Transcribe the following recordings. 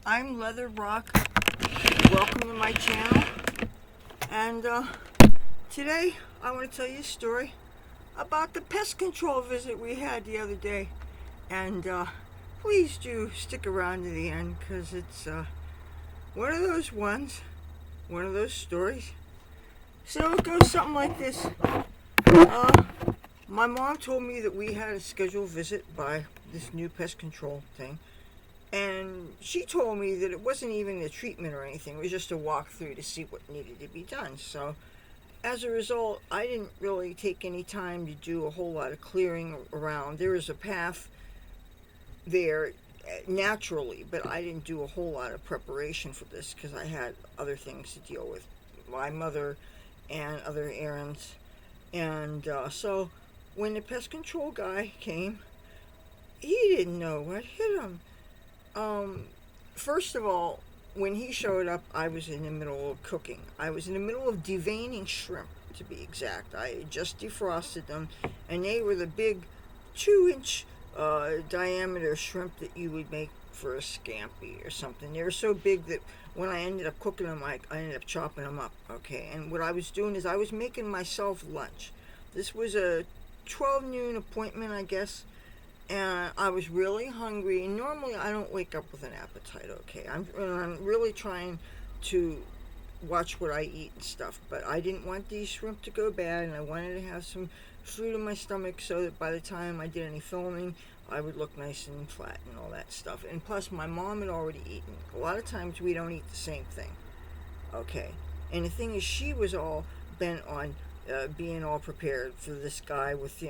I'm Leather Rokk. Welcome to my channel. And today I want to tell you a story about the pest control visit we had the other day. And please do stick around to the end because it's one of those ones, one of those stories. So it goes something like this. My mom told me that we had a scheduled visit by this new pest control thing. And she told me that it wasn't even a treatment or anything. It was just a walkthrough to see what needed to be done. So as a result, I didn't really take any time to do a whole lot of clearing around. There was a path there naturally, but I didn't do a whole lot of preparation for this because I had other things to deal with. My mother and other errands. And so when the pest control guy came, he didn't know what hit him. First of all, when he showed up, I was in the middle of cooking. I was in the middle of deveining shrimp, to be exact. I had just defrosted them, and they were the big 2-inch diameter shrimp that you would make for a scampi or something. They were so big that when I ended up cooking them, I ended up chopping them up, okay? And what I was doing is I was making myself lunch. This was a 12 noon appointment, I guess. And I was really hungry. And normally I don't wake up with an appetite, okay? I'm really trying to watch what I eat and stuff. But I didn't want these shrimp to go bad, and I wanted to have some food in my stomach so that by the time I did any filming, I would look nice and flat and all that stuff. And plus, my mom had already eaten. A lot of times we don't eat the same thing, okay? And the thing is, she was all bent on being all prepared for this guy with,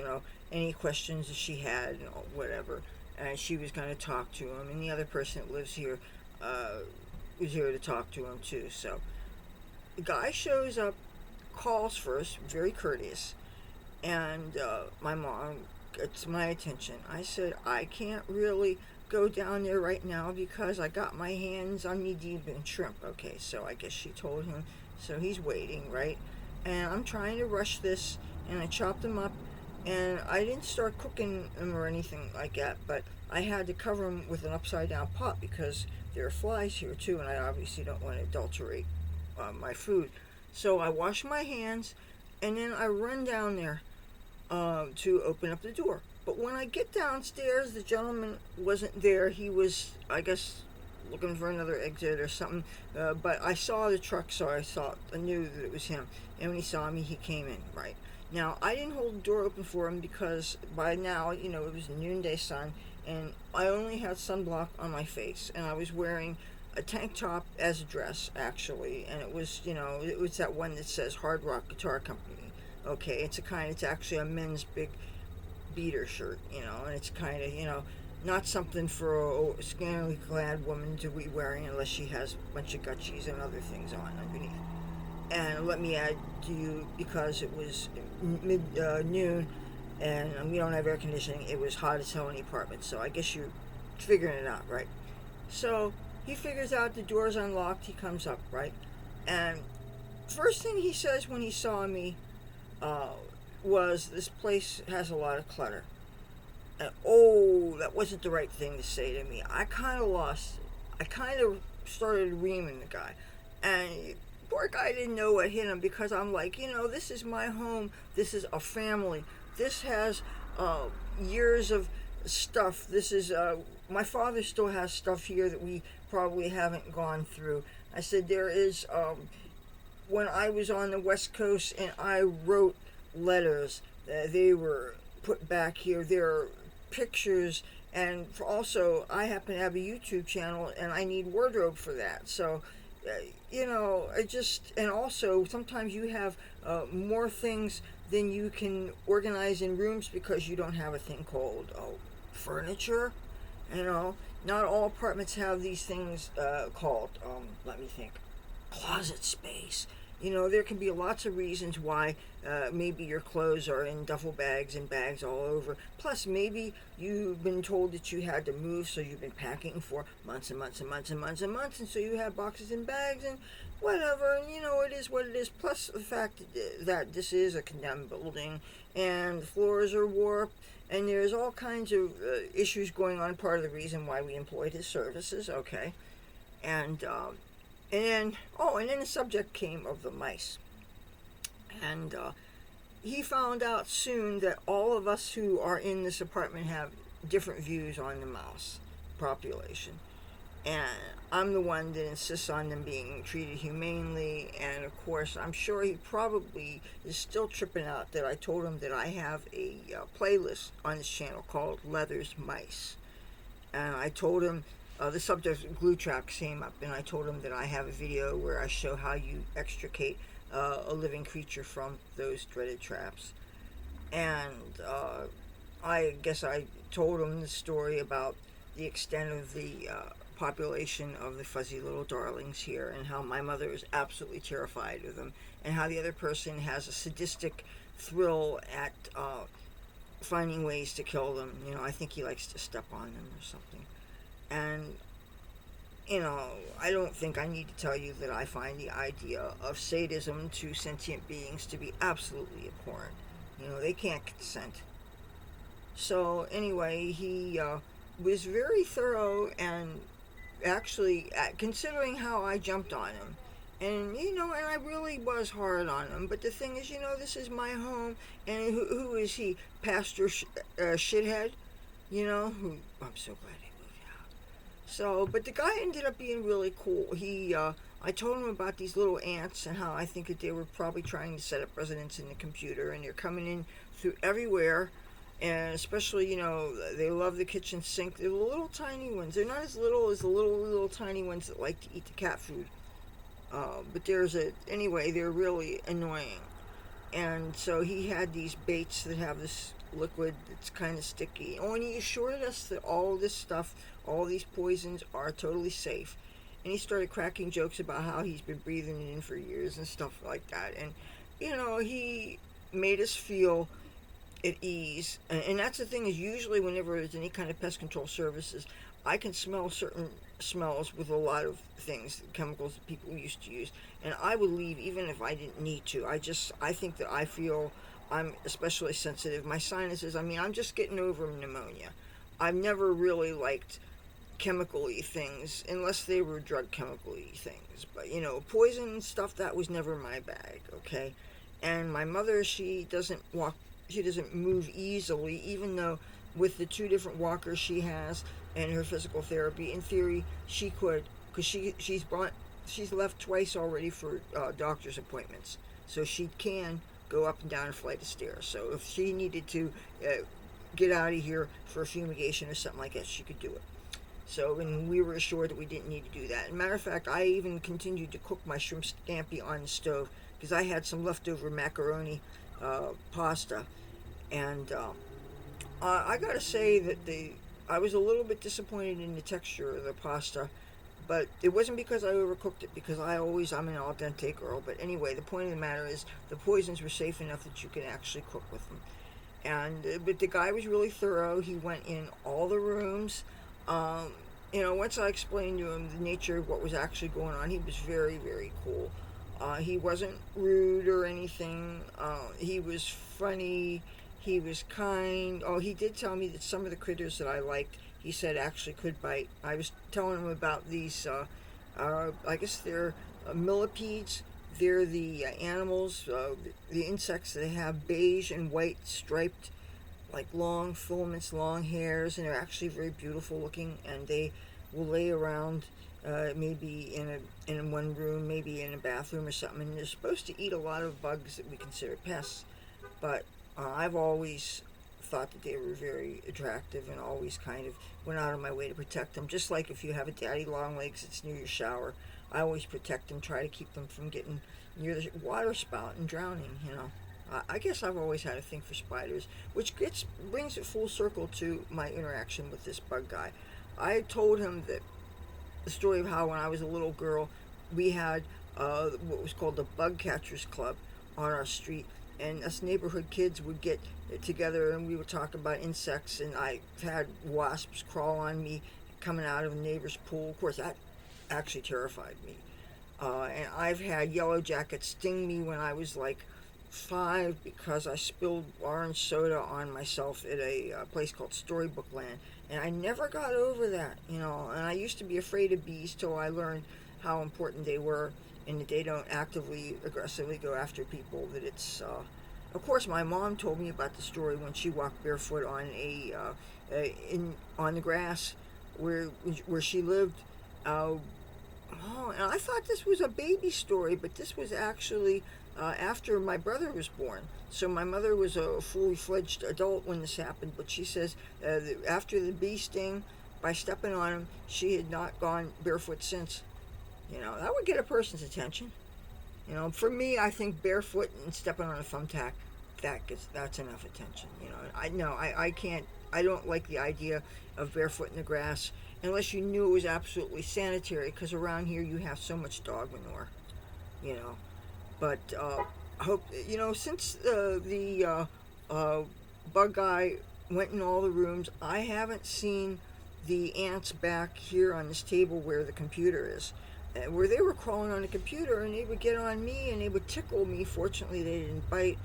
any questions that she had and whatever. And she was going to talk to him. And the other person that lives here was here to talk to him too. So the guy shows up, calls first, very courteous. And my mom gets my attention. I said, I can't really go down there right now because I got my hands on knee deep in shrimp. Okay, so I guess she told him. So he's waiting, right? And I'm trying to rush this, and I chopped them up, and I didn't start cooking them or anything like that, but I had to cover them with an upside down pot because there are flies here too, and I obviously don't want to adulterate my food. So I wash my hands, and then I run down there to open up the door. But when I get downstairs, the gentleman wasn't there. He was, I guess, looking for another exit or something, but I saw the truck, so I knew that it was him. And when he saw me, he came in, right? Now, I didn't hold the door open for him because by now, it was noonday sun, and I only had sunblock on my face, and I was wearing a tank top as a dress, actually, and it was that one that says Hard Rock Guitar Company. Okay, it's actually a men's big beater shirt, and it's kind of, not something for a scantily clad woman to be wearing unless she has a bunch of gutsies and other things on underneath. And let me add to you, because it was noon and we don't have air conditioning, it was hot as hell in the apartment, so I guess you're figuring it out, right? So he figures out the door's unlocked, he comes up, right? And first thing he says when he saw me was, this place has a lot of clutter. And that wasn't the right thing to say to me. I kind of lost it. I kind of started reaming the guy. And poor guy didn't know what hit him, because I'm like, this is my home. This is a family. This has years of stuff. This is, my father still has stuff here that we probably haven't gone through. I said, there is, when I was on the West Coast and I wrote letters, they were put back here. There are pictures, and also I happen to have a YouTube channel and I need wardrobe for that. So and also sometimes you have more things than you can organize in rooms because you don't have a thing called furniture. Not all apartments have these things called, let me think, closet space. There can be lots of reasons why maybe your clothes are in duffel bags and bags all over. Plus, maybe you've been told that you had to move, so you've been packing for months and months and months and months and months, and so you have boxes and bags and whatever, and it is what it is. Plus, the fact that this is a condemned building, and the floors are warped, and there's all kinds of issues going on, part of the reason why we employed his services, okay? And then the subject came of the mice, and he found out soon that all of us who are in this apartment have different views on the mouse population. And I'm the one that insists on them being treated humanely. And of course, I'm sure he probably is still tripping out that I told him that I have a playlist on this channel called Leather's Mice. And I told him the subject of glue traps came up, and I told him that I have a video where I show how you extricate a living creature from those dreaded traps. And I guess I told him the story about the extent of the population of the fuzzy little darlings here, and how my mother is absolutely terrified of them, and how the other person has a sadistic thrill at finding ways to kill them. I think he likes to step on them or something. And I don't think I need to tell you that I find the idea of sadism to sentient beings to be absolutely abhorrent. They can't consent. So anyway, he was very thorough, and actually, considering how I jumped on him, and I really was hard on him. But the thing is, this is my home, and who is he, Pastor Shithead? Who I'm so glad he moved out. So, but the guy ended up being really cool. I told him about these little ants and how I think that they were probably trying to set up residence in the computer, and they're coming in through everywhere. And especially, they love the kitchen sink. They're the little tiny ones. They're not as little as the little tiny ones that like to eat the cat food. But anyway, they're really annoying. And so he had these baits that have this liquid that's kind of sticky. Oh, and he assured us that all this stuff, all these poisons are totally safe. And he started cracking jokes about how he's been breathing it in for years and stuff like that. And, he made us feel at ease. And that's the thing, is usually whenever there's any kind of pest control services, I can smell certain smells with a lot of things, chemicals that people used to use, and I would leave even if I didn't need to. I think that I feel I'm especially sensitive. My sinuses, I'm just getting over pneumonia. I've never really liked chemical-y things unless they were drug chemical-y things, but poison stuff, that was never my bag. Okay. And my mother, she doesn't move easily, even though with the 2 different walkers she has and her physical therapy, in theory she could, because she's left twice already for doctor's appointments, so she can go up and down a flight of stairs. So if she needed to get out of here for a fumigation or something like that, she could do it. So, and we were assured that we didn't need to do that. As a matter of fact, I even continued to cook my shrimp scampi on the stove because I had some leftover macaroni pasta, and I gotta say that I was a little bit disappointed in the texture of the pasta, but it wasn't because I overcooked it, because I'm an al dente girl. But anyway, the point of the matter is the poisons were safe enough that you can actually cook with them. But the guy was really thorough. He went in all the rooms. Once I explained to him the nature of what was actually going on, he was very, very cool. He wasn't rude or anything. He was funny. He was kind. Oh, he did tell me that some of the critters that I liked, he said actually could bite. I was telling him about these, I guess they're millipedes. They're the animals, the insects that have beige and white striped, like long filaments, long hairs, and they're actually very beautiful looking, and they will lay around maybe in one room, maybe in a bathroom or something, and they're supposed to eat a lot of bugs that we consider pests. But I've always thought that they were very attractive, and always kind of went out of my way to protect them. Just like if you have a daddy long legs that's near your shower, I always protect them, try to keep them from getting near the water spout and drowning. I guess I've always had a thing for spiders, which brings it full circle to my interaction with this bug guy. I told him that the story of how when I was a little girl, we had what was called the Bug Catchers Club on our street, and us neighborhood kids would get together and we would talk about insects, and I had wasps crawl on me coming out of a neighbor's pool. Of course, that actually terrified me. And I've had yellow jackets sting me when I was like 5 because I spilled orange soda on myself at a place called Storybook Land, and I never got over that, you know. And I used to be afraid of bees till I learned how important they were, and that they don't actively, aggressively go after people. That it's, of course, my mom told me about the story when she walked barefoot on on the grass where where she lived. Uh, Oh, and I thought this was a baby story, but this was actually after my brother was born. So my mother was a fully fledged adult when this happened, but she says after the bee sting, by stepping on him, she had not gone barefoot since. You know, that would get a person's attention. You know, for me, I think barefoot and stepping on a thumbtack, that's enough attention. You know, I can't. I don't like the idea of barefoot in the grass unless you knew it was absolutely sanitary. Because around here you have so much dog manure. You know, but hope you know since the bug guy went in all the rooms, I haven't seen the ants back here on this table where the computer is. Where they were crawling on the computer and they would get on me and they would tickle me. Fortunately, they didn't bite,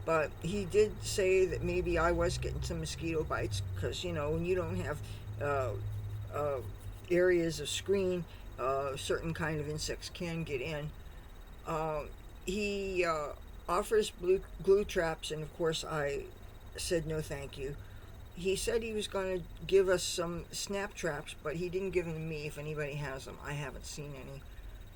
but he did say that maybe I was getting some mosquito bites because you know when you don't have uh, uh, areas of screen, certain kind of insects can get in. Um, he offers glue traps, and of course I said no, thank you. He said he was going to give us some snap traps, but he didn't give them to me. If anybody has them, I haven't seen any.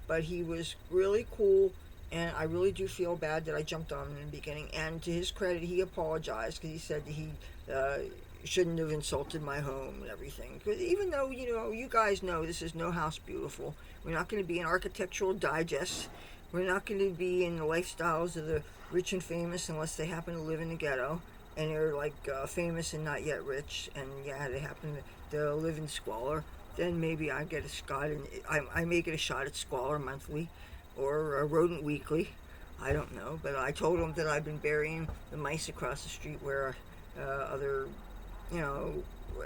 But he was really cool, and I really do feel bad that I jumped on him in the beginning. And to his credit, he apologized because he said that he uh, shouldn't have insulted my home and everything. Because even though you know, you guys know this is No House Beautiful, we're not going to be in Architectural Digest. We're not going to be in the lifestyles of the rich and famous unless they happen to live in the ghetto and they're like famous and not yet rich, and yeah, they happen to live in squalor. Then maybe I get a shot, and I may get a shot at Squalor Monthly or Rodent Weekly. I don't know, but I told them that I've been burying the mice across the street where other, you know,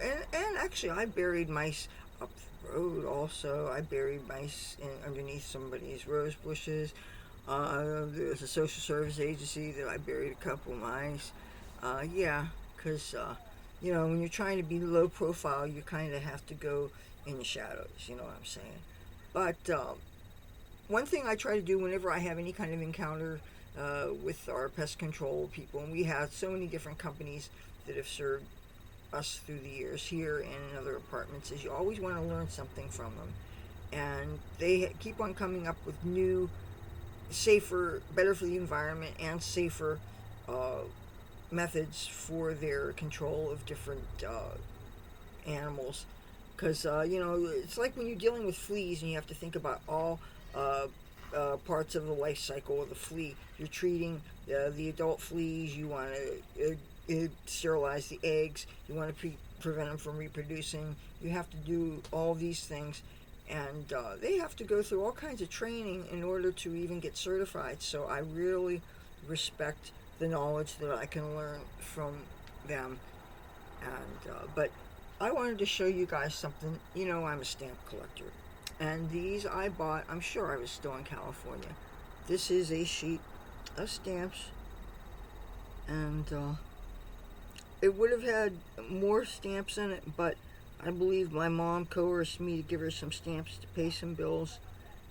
and actually I buried mice up the road also. I buried mice underneath somebody's rose bushes. There's a social service agency that I buried a couple mice. Yeah, because, you know, when you're trying to be low profile, you kind of have to go in the shadows, you know what I'm saying? But one thing I try to do whenever I have any kind of encounter with our pest control people, and we have so many different companies that have served us through the years here and in other apartments, is you always want to learn something from them. And they keep on coming up with new, safer, better for the environment, and safer uh, methods for their control of different animals. Because, you know, it's like when you're dealing with fleas and you have to think about all uh, parts of the life cycle of the flea. You're treating the adult fleas, you want to sterilize the eggs, you want to prevent them from reproducing. You have to do all these things. And they have to go through all kinds of training in order to even get certified. So I really respect the knowledge that I can learn from them. And but I wanted to show you guys something. You know, I'm a stamp collector, and these I bought. I'm sure I was still in California. This is a sheet of stamps, and it would have had more stamps in it, but I believe my mom coerced me to give her some stamps to pay some bills.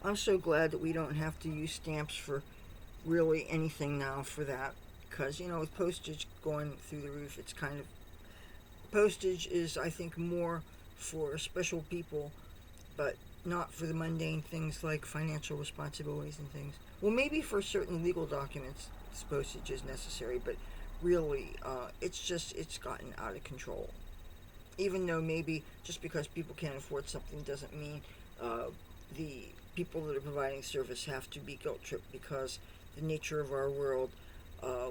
I'm so glad that we don't have to use stamps for really anything now for that, because you know with postage going through the roof, it's kind of postage is I think more for special people, but not for the mundane things like financial responsibilities and things. Well, maybe for certain legal documents postage is necessary, but really it's gotten out of control. Even though maybe just because people can't afford something doesn't mean the people that are providing service have to be guilt tripped, because the nature of our world,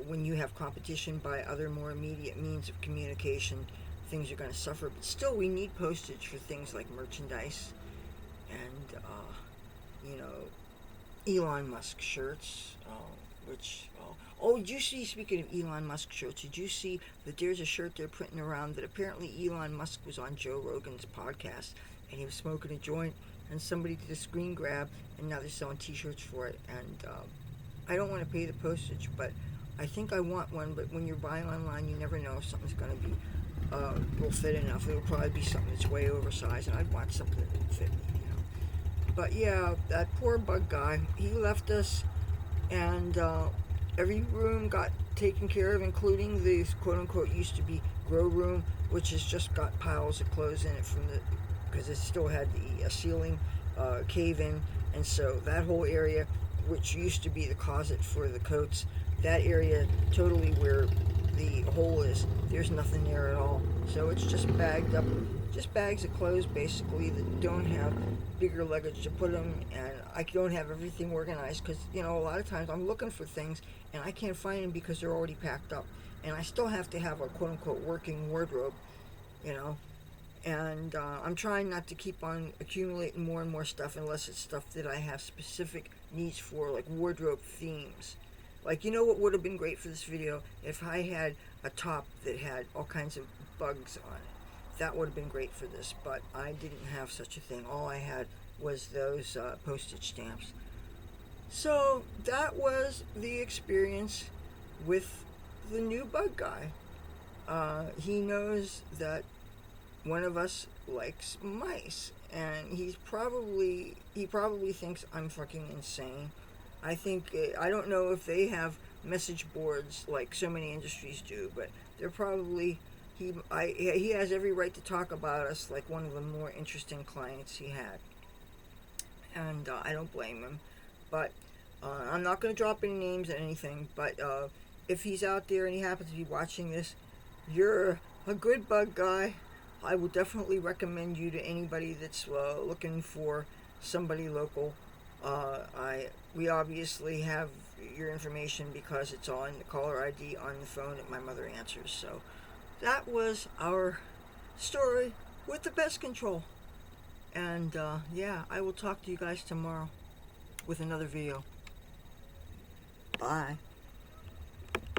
when you have competition by other more immediate means of communication, things are going to suffer. But still, we need postage for things like merchandise and, you know, Elon Musk shirts, which, oh, did you see, speaking of Elon Musk shirts, did you see that there's a shirt they're printing around that apparently Elon Musk was on Joe Rogan's podcast and he was smoking a joint and somebody did a screen grab and now they're selling t-shirts for it. And I don't want to pay the postage, but I think I want one, but when you're buying online, you never know if something's going to be will fit enough. It'll probably be something that's way oversized, and I'd want something that would fit me. But yeah, that poor bug guy, he left us, and every room got taken care of, including the quote unquote used to be grow room, which has just got piles of clothes in it from the because it still had the ceiling cave in, and so that whole area, which used to be the closet for the coats, that area totally where the hole is, there's nothing there at all. So it's just bagged up, just bags of clothes basically that don't have bigger luggage to put them, and I don't have everything organized because a lot of times I'm looking for things and I can't find them because they're already packed up, and I still have to have a quote unquote working wardrobe, you know. And I'm trying not to keep on accumulating more and more stuff unless it's stuff that I have specific needs for, like wardrobe themes. Like, what would have been great for this video? If I had a top that had all kinds of bugs on it. That would have been great for this, but I didn't have such a thing. All I had was those postage stamps. So that was the experience with the new bug guy. He knows that one of us likes mice, and he probably thinks I'm fucking insane. I don't know if they have message boards like so many industries do, but they're probably he has every right to talk about us like one of the more interesting clients he had, and I don't blame him. But I'm not going to drop any names or anything. But if he's out there and he happens to be watching this, you're a good bug guy. I would definitely recommend you to anybody that's looking for somebody local. We obviously have your information because it's on the caller ID on the phone that my mother answers. So that was our story with the pest control. And yeah, I will talk to you guys tomorrow with another video. Bye.